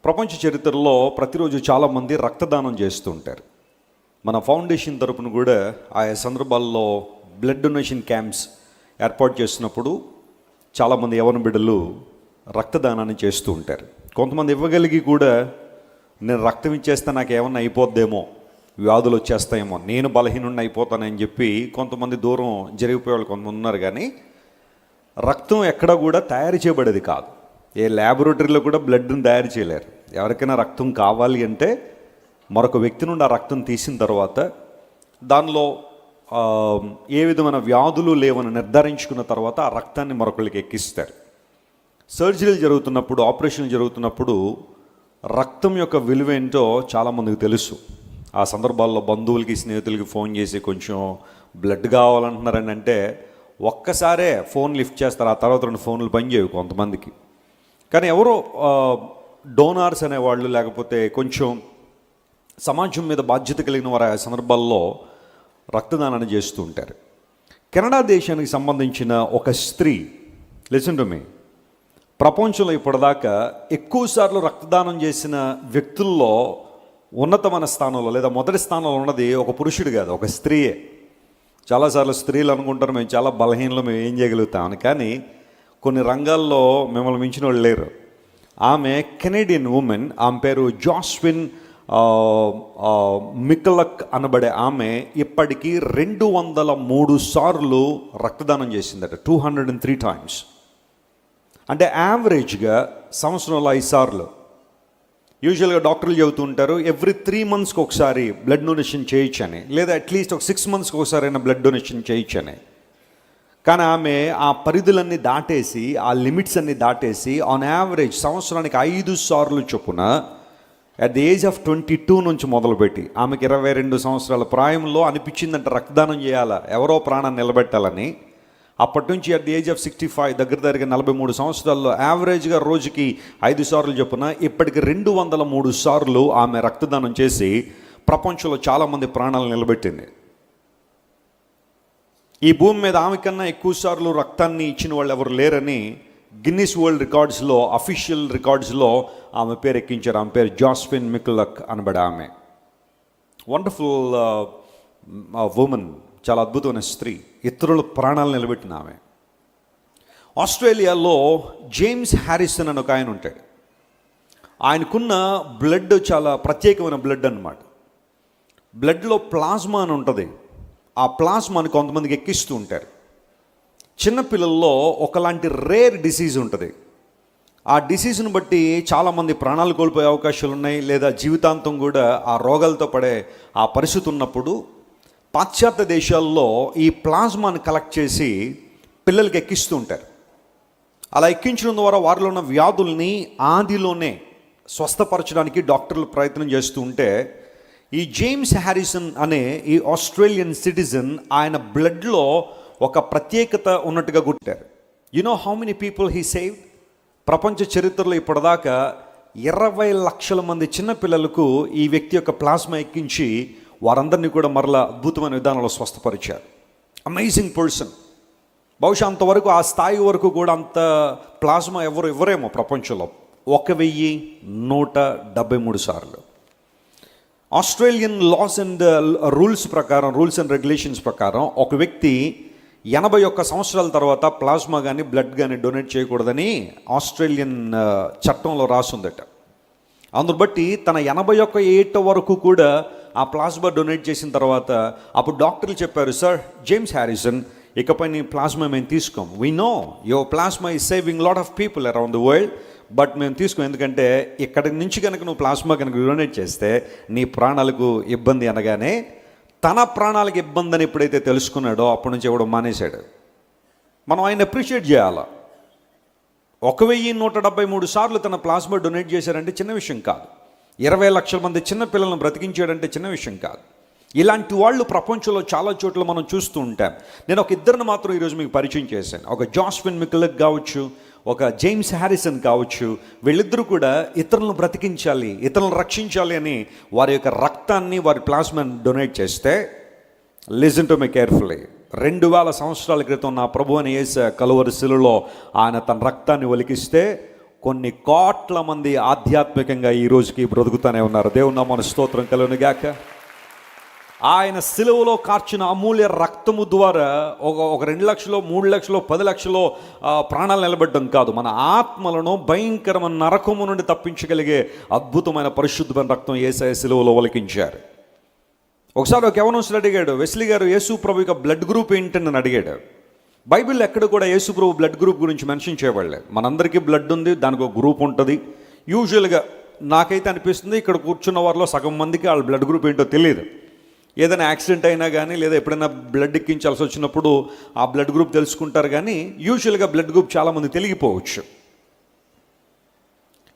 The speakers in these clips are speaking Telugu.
ప్రపంచ చరిత్రలో ప్రతిరోజు చాలామంది రక్తదానం చేస్తూ ఉంటారు. మన ఫౌండేషన్ తరపున కూడా ఆయా సందర్భాల్లో బ్లడ్ డొనేషన్ క్యాంప్స్ ఏర్పాటు చేసినప్పుడు చాలామంది యవ్వన బిడ్డలు రక్తదానాన్ని చేస్తూ ఉంటారు. కొంతమంది ఇవ్వగలిగి కూడా నేను రక్తం ఇచ్చేస్తే నాకు ఏమన్నా అయిపోద్దేమో, వ్యాధులు వచ్చేస్తాయేమో, నేను బలహీనుడిని అయిపోతానని చెప్పి కొంతమంది దూరం జరిగిపోయే వాళ్ళు కొంతమంది ఉన్నారు. కానీ రక్తం ఎక్కడా కూడా తయారు చేయబడేది కాదు. ఏ ల్యాబొరేటరీలో కూడా బ్లడ్ని తయారు చేయలేరు. ఎవరికైనా రక్తం కావాలి అంటే మరొక వ్యక్తి నుండి ఆ రక్తం తీసిన తర్వాత దానిలో ఏ విధమైన వ్యాధులు లేవని నిర్ధారించుకున్న తర్వాత ఆ రక్తాన్ని మరొకరికి ఎక్కిస్తారు. సర్జరీలు జరుగుతున్నప్పుడు, ఆపరేషన్లు జరుగుతున్నప్పుడు రక్తం యొక్క విలువ ఏంటో చాలామందికి తెలుసు. ఆ సందర్భాల్లో బంధువులకి, స్నేహితులకి ఫోన్ చేసి కొంచెం బ్లడ్ కావాలంటున్నారని అంటే ఒక్కసారే ఫోన్ లిఫ్ట్ చేస్తారు. ఆ తర్వాత 2 ఫోన్లు పనిచేయవు కొంతమందికి. కానీ ఎవరో డోనార్స్ అనేవాళ్ళు, లేకపోతే కొంచెం సమాజం మీద బాధ్యత కలిగిన వారు ఆ సందర్భాల్లో రక్తదానాన్ని చేస్తూ ఉంటారు. కెనడా దేశానికి సంబంధించిన ఒక స్త్రీ, లిసన్ టు మీ, ప్రపంచంలో ఇప్పటిదాకా ఎక్కువసార్లు రక్తదానం చేసిన వ్యక్తుల్లో ఉన్నతమైన స్థానంలో లేదా మొదటి స్థానంలో ఉన్నది ఒక పురుషుడు కాదు, ఒక స్త్రీయే. చాలాసార్లు స్త్రీలు అనుకుంటారు మేము చాలా బలహీనలు, మేము ఏం చేయగలుగుతామని. కానీ కొన్ని రంగాల్లో మిమ్మల్ని మించిన వాళ్ళు లేరు. ఆమె కెనేడియన్ ఉమెన్, ఆమె పేరు జాస్విన్ మికలక్ అనబడే ఆమె ఇప్పటికీ 203 సార్లు రక్తదానం చేసిందట. 203 times. అంటే యావరేజ్గా సంవత్సరంలో 5 సార్లు. యూజువల్గా డాక్టర్లు చెబుతూ ఉంటారు ఎవ్రీ 3 monthsకి ఒకసారి బ్లడ్ డొనేషన్ చేయొచ్చని, లేదా అట్లీస్ట్ ఒక 6 monthsకి ఒకసారి అయినా బ్లడ్ డొనేషన్ చేయొచ్చని. కానీ ఆమె ఆ పరిధులన్నీ దాటేసి, ఆ లిమిట్స్ అన్నీ దాటేసి ఆన్ యావరేజ్ సంవత్సరానికి 5 సార్లు చొప్పున అట్ ది ఏజ్ ఆఫ్ 22 నుంచి మొదలుపెట్టి ఆమెకి 22 సంవత్సరాల ప్రాయంలో అనిపించిందంట రక్తదానం చేయాలా, ఎవరో ప్రాణాన్ని నిలబెట్టాలని. అప్పటి నుంచి అట్ ది ఏజ్ ఆఫ్ 65 దగ్గర 43 సంవత్సరాల్లో యావరేజ్గా రోజుకి 5 సార్లు చొప్పున ఇప్పటికి 203 సార్లు ఆమె రక్తదానం చేసి ప్రపంచంలో చాలామంది ప్రాణాలను నిలబెట్టింది. ఈ భూమి మీద ఆమె కన్నా ఎక్కువ సార్లు రక్తాన్ని ఇచ్చిన వాళ్ళు ఎవరు లేరని గిన్నిస్ వరల్డ్ రికార్డ్స్లో, అఫీషియల్ రికార్డ్స్లో ఆమె పేరు ఎక్కించారు. ఆమె పేరు జాస్విన్ మికలక్ అనబడే ఆమె. వండర్ఫుల్ ఉమెన్, చాలా అద్భుతమైన స్త్రీ, ఇతరుల ప్రాణాలు నిలబెట్టిన ఆమె. ఆస్ట్రేలియాలో జేమ్స్ హ్యారిసన్ అని ఒక ఆయన ఉంటాడు. ఆయనకున్న బ్లడ్ చాలా ప్రత్యేకమైన బ్లడ్ అన్నమాట. బ్లడ్లో ప్లాస్మా అని ఉంటుంది. ఆ ప్లాస్మాని కొంతమందికి ఎక్కిస్తూ ఉంటారు. చిన్నపిల్లల్లో ఒకలాంటి రేర్ డిసీజ్ ఉంటుంది. ఆ డిసీజ్ను బట్టి చాలామంది ప్రాణాలు కోల్పోయే అవకాశాలు ఉన్నాయి, లేదా జీవితాంతం కూడా ఆ రోగాలతో పడే ఆ పరిస్థితి ఉన్నప్పుడు పాశ్చాత్య దేశాల్లో ఈ ప్లాస్మాని కలెక్ట్ చేసి పిల్లలకి ఎక్కిస్తూ ఉంటారు. అలా ఎక్కించడం ద్వారా వారిలో ఉన్న వ్యాధుల్ని ఆదిలోనే స్వస్థపరచడానికి డాక్టర్లు ప్రయత్నం చేస్తూ ఉంటే, ఈ జేమ్స్ హ్యారిసన్ అనే ఈ ఆస్ట్రేలియన్ సిటిజన్, ఆయన బ్లడ్లో ఒక ప్రత్యేకత ఉన్నట్టుగా గుర్తారు. You know how many people he save? ప్రపంచ చరిత్రలో ఇప్పటిదాకా 20 లక్షల మంది చిన్నపిల్లలకు ఈ వ్యక్తి యొక్క ప్లాస్మా ఎక్కించి వారందరినీ కూడా మరలా అద్భుతమైన విధానంలో స్వస్థపరిచారు. Amazing person. బహుశా అంతవరకు ఆ స్థాయి వరకు కూడా అంత ప్లాస్మా ఎవరేమో ప్రపంచంలో. 1173 సార్లు. ఆస్ట్రేలియన్ లాస్ అండ్ రూల్స్ ప్రకారం, రూల్స్ అండ్ రెగ్యులేషన్స్ ప్రకారం ఒక వ్యక్తి 81 సంవత్సరాల తర్వాత ప్లాస్మా కానీ బ్లడ్ కానీ డొనేట్ చేయకూడదని ఆస్ట్రేలియన్ చట్టంలో రాసుందట. అందును బట్టి తన 81 ఏట వరకు కూడా ఆ ప్లాస్మా డొనేట్ చేసిన తర్వాత అప్పుడు డాక్టర్లు చెప్పారు, సార్ జేమ్స్ హ్యారిసన్, ఇకపై నీ ప్లాస్మా మేము తీసుకోం. We know your plasma is saving lot of people around the world, but మేము తీసుకోం. ఎందుకంటే ఇక్కడి నుంచి కనుక నువ్వు ప్లాస్మా కనుక డొనేట్ చేస్తే నీ ప్రాణాలకు ఇబ్బంది. అనగానే తన ప్రాణాలకు ఇబ్బంది అని ఎప్పుడైతే తెలుసుకున్నాడో అప్పటి నుంచి ఇవ్వడం మానేశాడు. మనం ఆయన అప్రిషియేట్ చేయాలా. 1173 సార్లు తన ప్లాస్మా డొనేట్ చేశారంటే చిన్న విషయం కాదు. 20 లక్షల మంది చిన్న పిల్లలను బ్రతికించాడంటే చిన్న విషయం కాదు. ఇలాంటి వాళ్ళు ప్రపంచంలో చాలా చోట్ల మనం చూస్తూ ఉంటాం. నేను ఒక ఇద్దరిని మాత్రం ఈరోజు మీకు పరిచయం చేశాను. ఒక జాస్విన్ మికలక్ కావచ్చు, ఒక జేమ్స్ హ్యారిసన్ కావచ్చు. వీళ్ళిద్దరూ కూడా ఇతరులను బ్రతికించాలి, ఇతరులను రక్షించాలి అని వారి యొక్క రక్తాన్ని, వారి ప్లాస్మాని డొనేట్ చేస్తే, లిసన్ టు మీ కేర్ఫుల్లీ, 2000 సంవత్సరాల క్రితం నా ప్రభు అని యేసు కలువరి శిలువలో ఆయన తన రక్తాన్ని ఒలికిస్తే కొన్ని కోట్ల మంది ఆధ్యాత్మికంగా ఈ రోజుకి బ్రతుకుతూనే ఉన్నారు. దేవుని నామమున స్తోత్రం కలుగును గాక. ఆయన సిలువలో కార్చిన అమూల్య రక్తము ద్వారా ఒక 2 లక్షలు 3 లక్షలు 10 లక్షలు ప్రాణాలు నిలబెట్టడం కాదు, మన ఆత్మలను భయంకరమైన నరకము నుండి తప్పించగలిగే అద్భుతమైన పరిశుద్ధమైన రక్తం యేసయ్య సిలువలో ఒలికించారు. ఒకసారి ఒక యవనస్తుడు అడిగాడు, వెస్లీ గారు యేసు ప్రభు యొక్క బ్లడ్ గ్రూప్ ఏంటని అడిగాడు. బైబిల్ ఎక్కడ కూడా యేసు ప్రభు బ్లడ్ గ్రూప్ గురించి మెన్షన్ చేయబడలే. మనందరికీ బ్లడ్ ఉంది, దానికి ఒక గ్రూప్ ఉంటుంది. యూజువల్గా నాకైతే అనిపిస్తుంది ఇక్కడ కూర్చున్న వారిలో సగం మందికి వాళ్ళ బ్లడ్ గ్రూప్ ఏంటో తెలియదు. ఏదైనా యాక్సిడెంట్ అయినా కానీ లేదా ఎప్పుడైనా బ్లడ్ ఎక్కించాల్సి వచ్చినప్పుడు ఆ బ్లడ్ గ్రూప్ తెలుసుకుంటారు, కానీ యూజువల్గా బ్లడ్ గ్రూప్ చాలామంది తెలియకపోవచ్చు.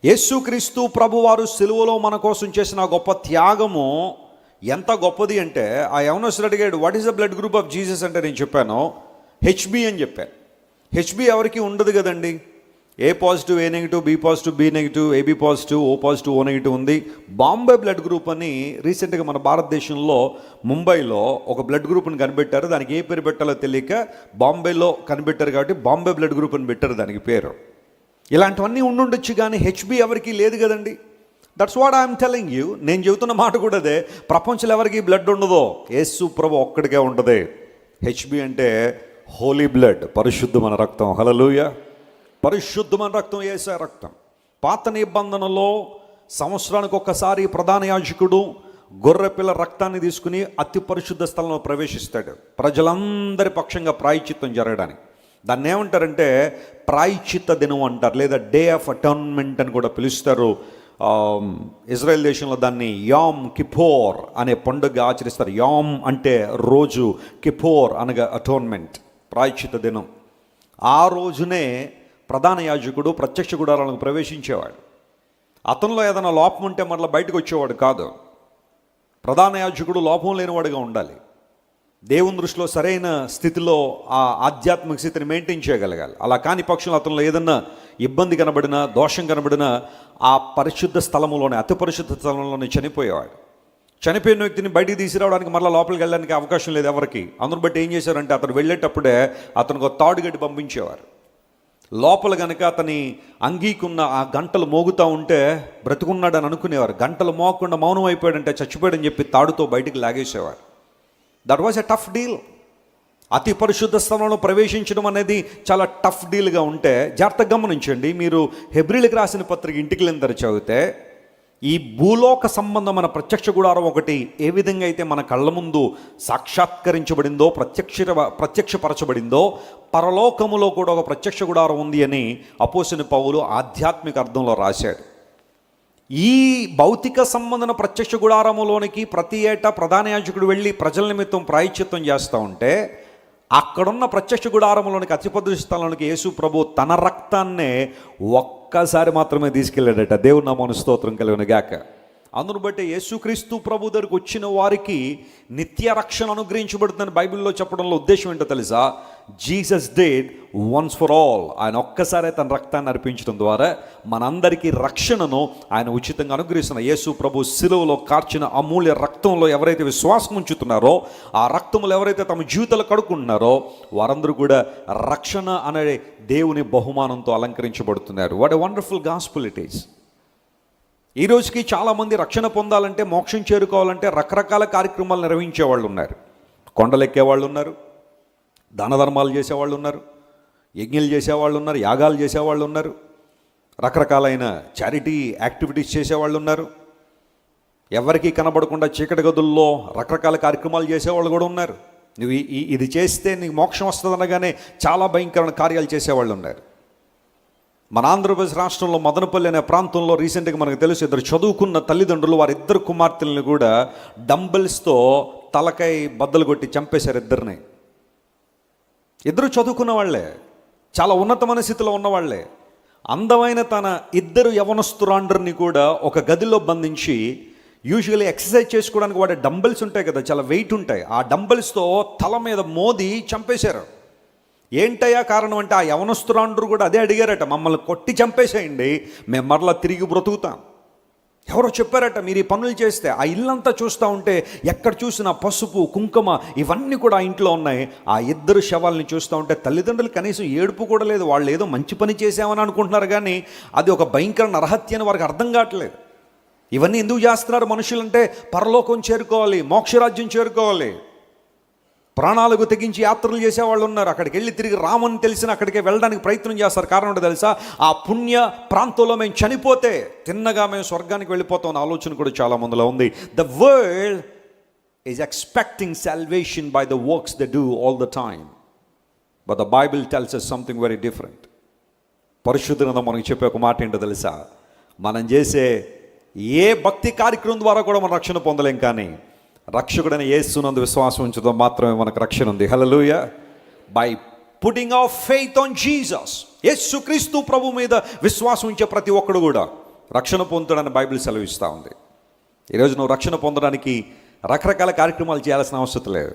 యేసుక్రీస్తు ప్రభువారు సిలువలో మన కోసం చేసిన గొప్ప త్యాగము ఎంత గొప్పది అంటే, ఆ యవనస్తుడు అడిగాడు, what is the blood group of Jesus అంటే నేను చెప్పాను హెచ్బి అని చెప్పాను. హెచ్బి ఎవరికి ఉండదు కదండి. A positive A negative, B positive B negative, AB positive O positive O negative ఉంది. బాంబే బ్లడ్ గ్రూప్ అని రీసెంట్గా మన భారతదేశంలో ముంబైలో ఒక బ్లడ్ గ్రూప్ని కనిపెట్టారు. దానికి ఏ పేరు పెట్టాలో తెలియక బాంబేలో కనిపెట్టారు కాబట్టి బాంబే బ్లడ్ గ్రూప్ అని పెట్టారు దానికి పేరు. ఇలాంటివన్నీ ఉండుండొచ్చు కానీ హెచ్బి ఎవరికి లేదు కదండి. That's what I'm telling you. నేను చెబుతున్న మాట కూడా అదే. ప్రపంచంలో ఎవరికి బ్లడ్ ఉండదో, యేసు ప్రభు ఒక్కడికే ఉండదే. హెచ్బి అంటే హోలీ బ్లడ్, పరిశుద్ధమైన రక్తం. హల్లెలూయా. పరిశుద్ధమైన రక్తం యేసయ్య రక్తం. పాత నిబంధనలో సంవత్సరానికి ఒక్కసారి ప్రధాన యాజకుడు గొర్రెపిల్ల రక్తాన్ని తీసుకుని అతి పరిశుద్ధ స్థలంలో ప్రవేశిస్తాడు, ప్రజలందరి పక్షంగా ప్రాయశ్చిత్తం జరగడానికి. దాన్ని ఏమంటారంటే ప్రాయశ్చిత్త దినం అంటారు, లేదా డే ఆఫ్ అటాన్మెంట్ అని కూడా పిలుస్తారు. ఇజ్రాయెల్ దేశంలో దాన్ని యామ్ కిపోర్ అనే పండుగ ఆచరిస్తారు. యామ్ అంటే రోజు, కిపోర్ అనగా అటోన్మెంట్, ప్రాయశ్చిత్త దినం. ఆ రోజునే ప్రధాన యాజకుడు ప్రత్యక్ష గుడారాలకు ప్రవేశించేవాడు. అతనిలో ఏదైనా లోపం ఉంటే మరలా బయటకు వచ్చేవాడు కాదు. ప్రధాన యాజకుడు లోపం లేనివాడుగా ఉండాలి. దేవుని దృష్టిలో సరైన స్థితిలో ఆ ఆధ్యాత్మిక స్థితిని మెయింటైన్ చేయగలగాలి. అలా కాని పక్షంలో అతనిలో ఏదన్నా ఇబ్బంది కనబడినా, దోషం కనబడినా ఆ పరిశుద్ధ స్థలములోనే, అతి పరిశుద్ధ స్థలంలోనే చనిపోయేవాడు. చనిపోయిన వ్యక్తిని బయటికి తీసుకురావడానికి మరలా లోపలికి వెళ్ళడానికి అవకాశం లేదు ఎవరికి. అందును బట్టి ఏం చేశారంటే అతను వెళ్ళేటప్పుడే అతనికి ఒక తాడుగడ్డి పంపించేవారు. లోపల కనుక అతని అంగీకున్న ఆ గంటలు మోగుతూ ఉంటే బ్రతుకున్నాడని అనుకునేవారు. గంటలు మోగకుండా మౌనం అయిపోయాడంటే చచ్చిపోయాడని చెప్పి తాడుతో బయటికి లాగేసేవారు. That was a tough deal. అతి పరిశుద్ధ స్థలంలో ప్రవేశించడం అనేది చాలా టఫ్ డీల్గా ఉంటే జాగ్రత్తగా గమనించండి. మీరు హెబ్రీలకు రాసిన పత్రిక ఇంటికి వెళ్ళిన చదివితే ఈ భూలోక సంబంధమైన ప్రత్యక్ష గుడారం ఒకటి ఏ విధంగా అయితే మన కళ్ళ ముందు సాక్షాత్కరించబడిందో, ప్రత్యక్షపరచబడిందో, పరలోకములో కూడా ఒక ప్రత్యక్ష గుడారం ఉంది అని అపోస్తలుడైన పౌలు ఆధ్యాత్మిక అర్థంలో రాశాడు. ఈ భౌతిక సంబంధన ప్రత్యక్ష గుడారములోనికి ప్రతి ఏటా ప్రధాన యాజకుడు వెళ్ళి ప్రజల నిమిత్తం ప్రాయశ్చిత్తం చేస్తూ ఉంటే, అక్కడున్న ప్రత్యక్ష గుడారములోనికి అతి పరిశుద్ధ స్థలంలోనికి యేసు ప్రభు తన రక్తాన్నే ఒక్కసారి మాత్రమే తీసుకెళ్ళాడట. దేవుని నామమున స్తోత్రం కలుగును గాక. అందును బట్టి యేసుక్రీస్తు ప్రభు దగ్గరికి వచ్చిన వారికి నిత్య రక్షణ అనుగ్రహించబడుతుందని బైబిల్లో చెప్పడంలో ఉద్దేశం ఏంటో తెలుసా? Jesus did once for all. ఆయన ఒక్కసారే తన రక్తాన్ని అర్పించడం ద్వారా మనందరికీ రక్షణను ఆయన ఉచితంగా అనుగ్రహిస్తున్నారు. యేసు ప్రభు శిలువలో కార్చిన అమూల్య రక్తంలో ఎవరైతే విశ్వాసం ఉంచుతున్నారో, ఆ రక్తములు ఎవరైతే తమ జీవితాలు కడుక్కుంటున్నారో వారందరూ కూడా రక్షణ అనే దేవుని బహుమానంతో అలంకరించబడుతున్నారు. What a wonderful gospel it is. ఈ రోజుకి చాలామంది రక్షణ పొందాలంటే, మోక్షం చేరుకోవాలంటే రకరకాల కార్యక్రమాలు నిర్వహించే వాళ్ళు ఉన్నారు. కొండలు ఎక్కేవాళ్ళు ఉన్నారు, దాన ధర్మాలు చేసేవాళ్ళు ఉన్నారు, యజ్ఞాలు చేసేవాళ్ళు ఉన్నారు, యాగాలు చేసేవాళ్ళు ఉన్నారు, రకరకాలైన చారిటీ యాక్టివిటీస్ చేసేవాళ్ళు ఉన్నారు. ఎవరికీ కనబడకుండా చీకటి గదుల్లో రకరకాల కార్యక్రమాలు చేసేవాళ్ళు కూడా ఉన్నారు. నువ్వు ఇది చేస్తే నీకు మోక్షం వస్తుంది అనగానే చాలా భయంకరమైన కార్యాలు చేసేవాళ్ళు ఉన్నారు. మన ఆంధ్రప్రదేశ్ రాష్ట్రంలో మదనపల్లి అనే ప్రాంతంలో రీసెంట్గా మనకు తెలుసు, ఇద్దరు చదువుకున్న తల్లిదండ్రులు వారిద్దరు కుమార్తెలను కూడా డంబెల్స్తో తలకాయ బద్దలు కొట్టి చంపేశారు. ఇద్దరు చదువుకున్న వాళ్ళే, చాలా ఉన్నతమైన స్థితిలో ఉన్నవాళ్లే. అందమైన తన ఇద్దరు యవనస్తురాండ్రిని కూడా ఒక గదిలో బంధించి, యూజువల్లీ ఎక్సర్సైజ్ చేసుకోవడానికి వాడే డంబెల్స్ ఉంటాయి కదా, చాలా వెయిట్ ఉంటాయి, ఆ డంబెల్స్తో తల మీద మోది చంపేశారు. ఏంటయ్యా కారణం అంటే ఆ యవనస్తురాండ్రు కూడా అదే అడిగారట, మమ్మల్ని కొట్టి చంపేసేయండి, మేము మరలా తిరిగి బ్రతుకుతాం. ఎవరో చెప్పారట, మీరు ఈ పనులు చేస్తే ఆ ఇల్లంతా చూస్తూ ఉంటే ఎక్కడ చూసినా పసుపు కుంకుమ ఇవన్నీ కూడా ఆ ఇంట్లో ఉన్నాయి. ఆ ఇద్దరు శవాల్ని చూస్తూ ఉంటే తల్లిదండ్రులు కనీసం ఏడుపు కూడా లేదు. వాళ్ళు ఏదో మంచి పని చేసామని అనుకుంటున్నారు, కానీ అది ఒక భయంకర నరహత్య అని వారికి అర్థం కావట్లేదు. ఇవన్నీ ఎందుకు చేస్తున్నారు మనుషులంటే, పరలోకం చేరుకోవాలి, మోక్షరాజ్యం చేరుకోవాలి. ప్రాణాలకు తెగించి యాత్రలు చేసేవాళ్ళు ఉన్నారు. అక్కడికి వెళ్ళి తిరిగి రామని తెలిసిన అక్కడికే వెళ్ళడానికి ప్రయత్నం చేస్తారు. కారణం ఏంటో తెలుసా? ఆ పుణ్య ప్రాంతంలో మేము చనిపోతే తిన్నగా మేము స్వర్గానికి వెళ్ళిపోతాం అనే ఆలోచన కూడా చాలా మందిలో ఉంది. The world is expecting salvation by the works they do all the time, but the Bible tells us something very different. పరిశుద్ధ గ్రంథం మనకి చెప్పే ఒక మాట ఏంటో తెలుసా? మనం చేసే ఏ భక్తి కార్యక్రమం ద్వారా కూడా మనం రక్షణ పొందలేం, కానీ రక్షకుడైన యేసునందు విశ్వాసం ఉంచడం మాత్రమే మనకు రక్షణ ఉంది. Hallelujah. By putting our faith on Jesus, యేసుక్రీస్తు ప్రభు మీద విశ్వాసం ఉంచే ప్రతి ఒక్కడు కూడా రక్షణ పొందుతాడని బైబిల్ సెలవిస్తూ ఉంది. ఈరోజు నువ్వు రక్షణ పొందడానికి రకరకాల కార్యక్రమాలు చేయాల్సిన అవసరం లేదు.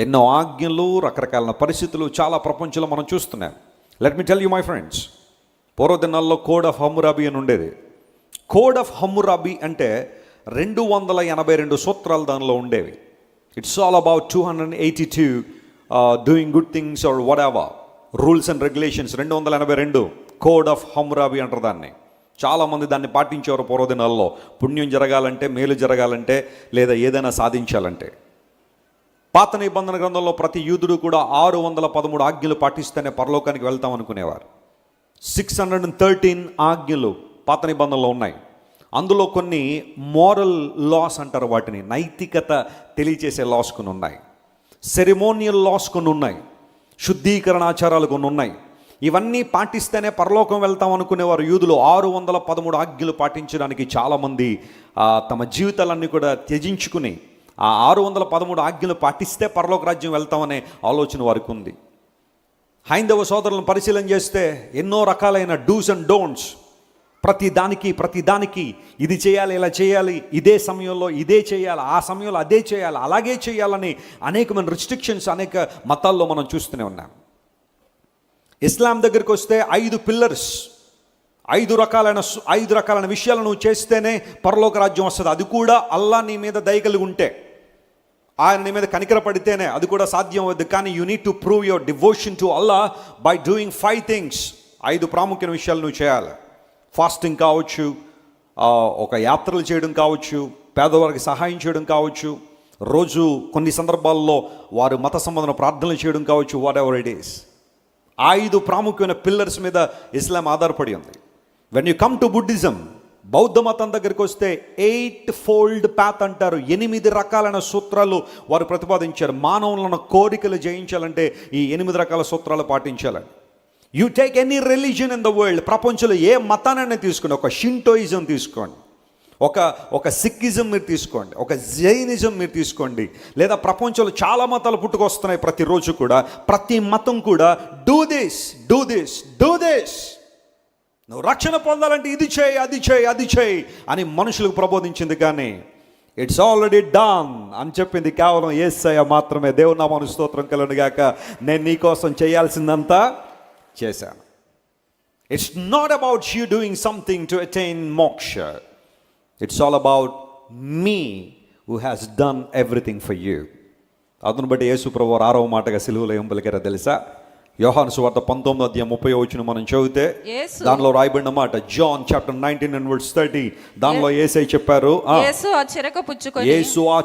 ఎన్నో ఆజ్ఞలు, రకరకాల పరిస్థితులు చాలా ప్రపంచంలో మనం చూస్తున్నాం. Let me tell you my friends, పూర్వదినాల్లో కోడ్ ఆఫ్ హమ్మురాబి అని ఉండేది. కోడ్ ఆఫ్ హమ్మురాబి అంటే 282 సూత్రాలు దానిలో ఉండేవి. It's all about 282 doing good things or whatever rules and regulations. 282 code of Hammurabi అంటారు దాన్ని. చాలామంది దాన్ని పాటించేవారు పూర్వదినాల్లో. పుణ్యం జరగాలంటే, మేలు జరగాలంటే, లేదా ఏదైనా సాధించాలంటే. పాత నిబంధన గ్రంథంలో ప్రతి యూదుడు కూడా 613 ఆజ్ఞలు పాటిస్తేనే పరలోకానికి వెళ్తాం అనుకునేవారు. 613 ఆజ్ఞలు పాత నిబంధనలో ఉన్నాయి. అందులో కొన్ని మోరల్ లాస్ అంటారు వాటిని, నైతికత తెలియచేసే లాస్ కొన్ని ఉన్నాయి. సెరిమోనియల్ లాస్ కొన్ని ఉన్నాయి. శుద్ధీకరణ ఆచారాలు కొన్ని ఉన్నాయి. ఇవన్నీ పాటిస్తేనే పరలోకం వెళ్తాం అనుకునేవారు యూదులు. 613 ఆజ్ఞలు పాటించడానికి చాలామంది తమ జీవితాలన్నీ కూడా త్యజించుకుని ఆ 613 ఆజ్ఞలు పాటిస్తే పరలోక రాజ్యం వెళ్తామనే ఆలోచన వారికి ఉంది. హైందవ సోదరులను పరిశీలన చేస్తే ఎన్నో రకాలైన డూస్ అండ్ డోంట్స్, ప్రతి దానికి ఇది చేయాలి, ఇలా చేయాలి, ఇదే సమయంలో ఇదే చేయాలి, ఆ సమయంలో అదే చేయాలి, అలాగే చేయాలని అనేకమైన రిస్ట్రిక్షన్స్ అనేక మతాల్లో మనం చూస్తూనే ఉన్నాం. ఇస్లాం దగ్గరికి వస్తే 5 పిల్లర్స్, 5 రకాలైన విషయాలు నువ్వు చేస్తేనే పరలోక రాజ్యం వస్తుంది. అది కూడా అల్లా నీ మీద దయ కలిగి ఉంటే, ఆయన నీ మీద కనికర పడితేనే అది కూడా సాధ్యం అవుద్ది. కానీ you need to prove your devotion to Allah by doing 5 things. 5 ప్రాముఖ్యమైన విషయాలు నువ్వు చేయాలి. ఫాస్టింగ్ కావచ్చు, ఒక యాత్రలు చేయడం కావచ్చు, పేదవారికి సహాయం చేయడం కావచ్చు, రోజు కొన్ని సందర్భాల్లో వారు మత సంబంధమైన ప్రార్థనలు చేయడం కావచ్చు, వాట్ ఎవర్ ఇట్ ఈస్. 5 ప్రాముఖ్యమైన పిల్లర్స్ మీద ఇస్లాం ఆధారపడి ఉంది. When you come to Buddhism, బౌద్ధ మతం దగ్గరికి వస్తే 8 ఫోల్డ్ పాత్ అంటారు. 8 రకాలైన సూత్రాలు వారు ప్రతిపాదించారు. మానవులను కోరికలు జయించాలంటే ఈ 8 రకాల సూత్రాలు పాటించాలని. You take any religion in the world, ప్రపంచంలో ఏ మతాన్ని తీసుకోండి, ఒక షింటోయిజం తీసుకోండి, ఒక సిక్కిజం మీరు తీసుకోండి, ఒక జైనిజం మీరు తీసుకోండి, లేదా ప్రపంచంలో చాలా మతాలు పుట్టుకొస్తున్నాయి ప్రతిరోజు కూడా. ప్రతి మతం కూడా డూ దిస్, నువ్వు రక్షణ పొందాలంటే ఇది చేయి, అది చేయి అని మనుషులకు ప్రబోధించింది. కానీ ఇట్స్ ఆల్రెడీ డన్ అని చెప్పింది కేవలం యేసయ్య మాత్రమే. దేవుని నామమునకు స్తోత్రం కలుగును గాక. నేను నీ కోసం చేయాల్సిందంతా చేశాను. It's not about you doing something to attain moksha. It's all about me who has done everything for you. అందును బట్టి యేసు ప్రభువు 6వ మాటగా సిలువలో ఏం పలికారో తెలుసా? యోహాను సువార్త 19:30 మనం చదివితే దానిలో రాయబడిన మాట, జాన్ చాప్టర్ 19:30, దానిలో యేసయ్య చెప్పారు, యేసు ఆ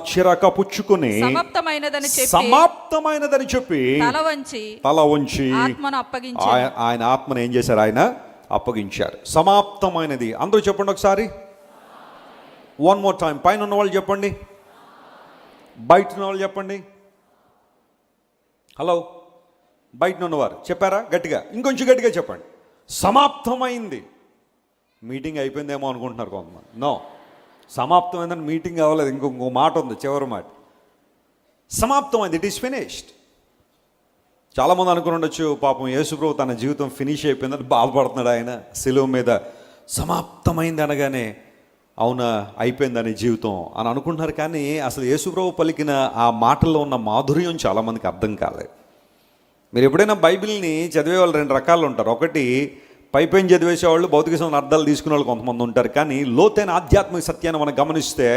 చిరక పుచ్చుకొని సమాప్తమైనదని చెప్పి తల వంచి ఆయన ఆత్మను ఏం చేశారు? ఆయన అప్పగించారు. సమాప్తమైనది. అందరూ చెప్పండి ఒకసారి, వన్ మోర్ టైం. పైన ఉన్న వాళ్ళు చెప్పండి, బయట ఉన్న వాళ్ళు చెప్పండి. హలో, బయట ఉన్నవారు చెప్పారా? గట్టిగా, ఇంకొంచెం గట్టిగా చెప్పండి. సమాప్తమైంది. మీటింగ్ అయిపోయిందేమో అనుకుంటున్నారు కొంతమంది. నో, సమాప్తమైందని మీటింగ్ అవ్వలేదు. ఇంకొక మాట ఉంది, చివరి మాట. సమాప్తమైంది, ఇట్ ఈస్ ఫినిష్డ్. చాలామంది అనుకుని ఉండొచ్చు, పాపం యేసుప్రభు తన జీవితం ఫినిష్ అయిపోయిందని బాధపడుతున్నాడు ఆయన శిలువ మీద. సమాప్తమైంది అనగానే అవునా అయిపోయిందని జీవితం అని అనుకుంటున్నారు. కానీ అసలు యేసుప్రభు పలికిన ఆ మాటల్లో ఉన్న మాధుర్యం చాలామందికి అర్థం కాలేదు. మీరు ఎప్పుడైనా బైబిల్ని చదివే వాళ్ళు 2 రకాలు ఉంటారు. ఒకటి పైపైన చదివేసేవాళ్ళు భౌతిక సంబంధ అర్థాలు తీసుకునే వాళ్ళు కొంతమంది ఉంటారు, కానీ లోతైన ఆధ్యాత్మిక సత్యాన్ని మనం గమనిస్తే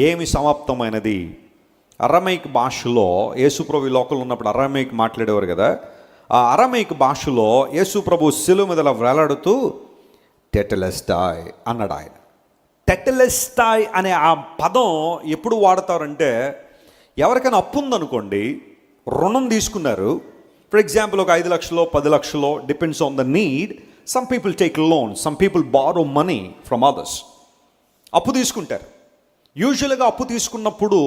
ఏమి సమాప్తమైనది. అరమైక్ భాషలో యేసుప్రభు ఈ లోకంలో ఉన్నప్పుడు అరమైక్ మాట్లాడేవారు కదా, ఆ అరమైక్ భాషలో యేసుప్రభు శిలువ మీద వేలాడుతూ టెటెలెస్టాయ్ అన్నాడు ఆయన. టెటెలెస్టాయ్ అనే ఆ పదం ఎప్పుడు వాడతారంటే, ఎవరికైనా అప్పు ఉందనుకోండి, రుణం తీసుకున్నారు, ఫర్ ఎగ్జాంపుల్ ఒక 5 లక్షలు 10 లక్షలు, depends on the need. Some people take loan, some people borrow money from others. అప్పు తీసుకుంటారు. యూజువల్గా అప్పు తీసుకున్నప్పుడు